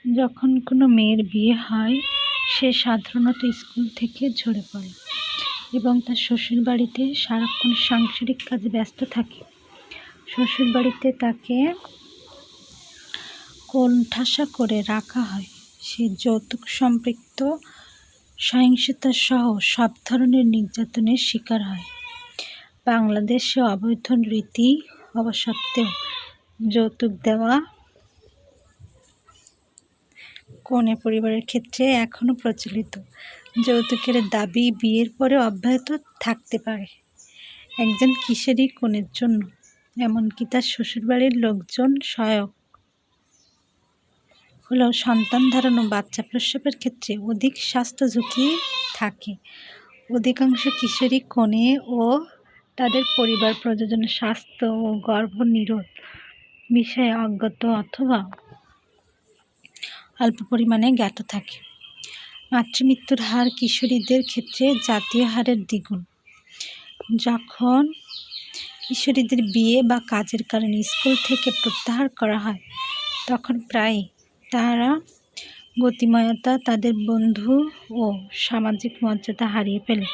যখন কোনো মেয়ের বিয়ে হয়, সে সাধারণত স্কুল থেকে ঝরে পড়ে এবং তার শ্বশুরবাড়িতে সারাক্ষণ সাংসারিক কাজে ব্যস্ত থাকে। শ্বশুরবাড়িতে তাকে কোণঠাসা করে রাখা হয়। সে যৌতুক সম্পৃক্ত সহিংসতা সহ সব ধরনের নির্যাতনের শিকার হয়। বাংলাদেশে অবৈধ রীতি হওয়া সত্ত্বেও যৌতুক দেওয়া কনে পরিবারের ক্ষেত্রে এখনও প্রচলিত। যৌতুকের দাবি বিয়ের পরে অব্যাহত থাকতে পারে একজন কিশোরী কনের জন্য, এমনকি তার শ্বশুরবাড়ির লোকজন সহায়ক হলেও সন্তান ধারণ ও বাচ্চা প্রসবের ক্ষেত্রে অধিক স্বাস্থ্য ঝুঁকি থাকে। অধিকাংশ কিশোরী কনে ও তাদের পরিবার প্রজননের স্বাস্থ্য ও গর্ভনিরোধ বিষয়ে অজ্ঞাত অথবা অল্প পরিমাণে জ্ঞাত থাকে। মাতৃমৃত্যুর হার কিশোরীদের ক্ষেত্রে জাতীয় হারের দ্বিগুণ। যখন কিশোরীদের বিয়ে বা কাজের কারণে স্কুল থেকে প্রত্যাহার করা হয়, তখন প্রায়ই তারা গতিময়তা, তাদের বন্ধু ও সামাজিক মর্যাদা হারিয়ে ফেলে।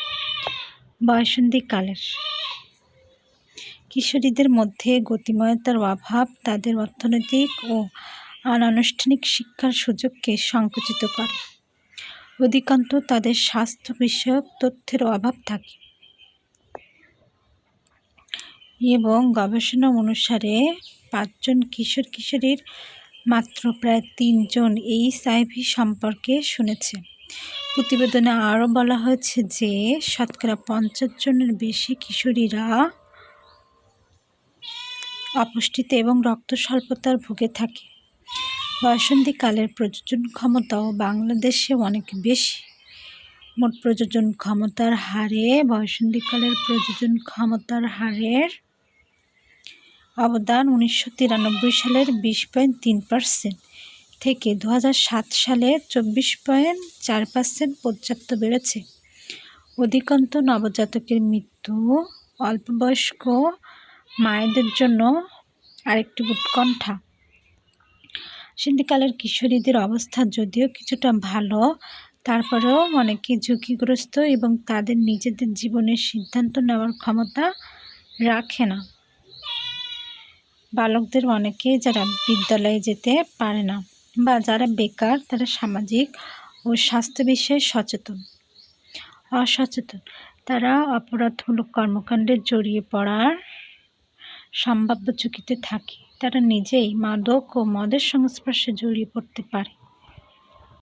বয়ঃসন্ধিকালের কিশোরীদের মধ্যে গতিময়তার অভাব তাদের অর্থনৈতিক ও অনানুষ্ঠানিক শিক্ষার সুযোগকে সংকুচিত করে। অধিকাংশ তাদের স্বাস্থ্য বিষয়ক তথ্যের অভাব থাকে এবং গবেষণা অনুসারে 5 জন কিশোরীর মাত্র প্রায় 3 জন HIV সম্পর্কে শুনেছে। প্রতিবেদনে আরও বলা হয়েছে যে শতকরা 50 জনের বেশি কিশোরীরা অপুষ্টিতে এবং রক্ত স্বল্পতার ভুগে থাকে। বয়ঃসন্ধিকালের প্রজনন ক্ষমতাও বাংলাদেশে অনেক বেশি। মোট প্রজনন ক্ষমতার হারে বয়ঃসন্ধিকালের প্রজনন ক্ষমতার হারের অবদান 1993 সালের 20.3% থেকে 2007 সালে 24.4% পর্যন্ত বেড়েছে। অধিকাংশ নবজাতকের মৃত্যু অল্পবয়স্ক মায়েদের জন্য আরেকটি উৎকণ্ঠা। বয়ঃসন্ধিকালের কিশোরীদের অবস্থা যদিও কিছুটা ভালো, তারপরেও অনেকেই ঝুঁকিগ্রস্ত এবং তাদের নিজেদের জীবনের সিদ্ধান্ত নেওয়ার ক্ষমতা রাখে না। বালকদের অনেকেই যারা বিদ্যালয়ে যেতে পারে না বা যারা বেকার, তারা সামাজিক ও স্বাস্থ্য বিষয়ে অসচেতন। তারা অপরাধমূলক কর্মকাণ্ডে জড়িয়ে পড়ার সম্ভাব্য ঝুঁকিতে থাকে। তারা নিজেই মাদক ও মদের সংস্পর্শে জড়িয়ে পড়তে পারে।